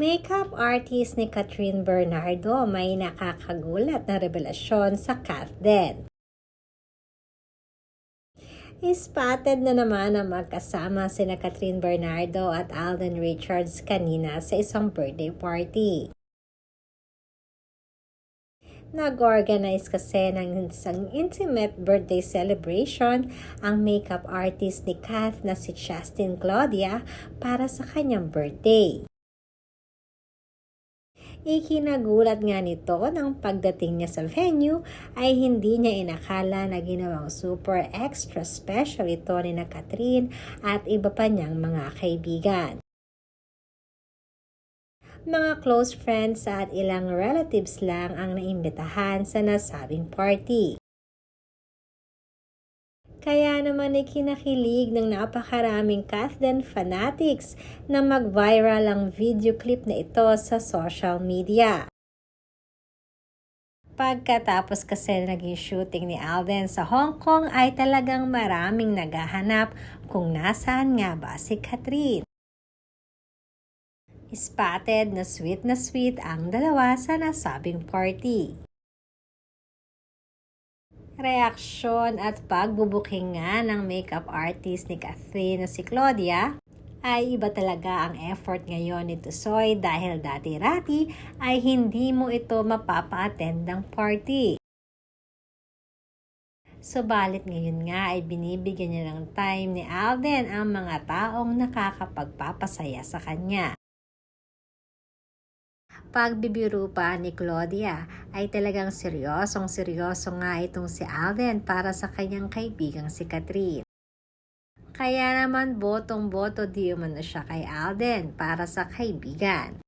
Makeup artist ni Catherine Bernardo may nakakagulat na revelasyon sa Kath din. Spotted na naman ang magkasama sina Catherine Bernardo at Alden Richards kanina sa isang birthday party. Nag-organize kasi ng isang intimate birthday celebration ang makeup artist ni Kath na si Justin Claudia para sa kanyang birthday. Ikinagulat nga nito nang pagdating niya sa venue ay hindi niya inakala na ginawang super extra special ito ni na Catherine at iba pa niyang mga kaibigan. Mga close friends at ilang relatives lang ang naimbitahan sa nasabing party. Kaya naman ay kinakilig ng napakaraming Kathden fanatics na mag-viral ang video clip na ito sa social media. Pagkatapos kasi naging shooting ni Alden sa Hong Kong ay talagang maraming naghahanap kung nasaan nga ba si Catherine. Spotted na sweet ang dalawa sa nasabing party. Reaksyon at pagbubuking nga ng makeup artist ni Catherine na si Claudia ay iba talaga ang effort ngayon ni Tusoy dahil dati-rati ay hindi mo ito mapapa-attend ng party. Subalit ngayon nga ay binibigyan niya ng time ni Alden ang mga taong nakakapagpapasaya sa kanya. Pagbibiro pa ni Claudia ay talagang seryoso nga itong si Alden para sa kanyang kaibigang si Catherine. Kaya naman botong-boto di umano siya kay Alden para sa kaibigan.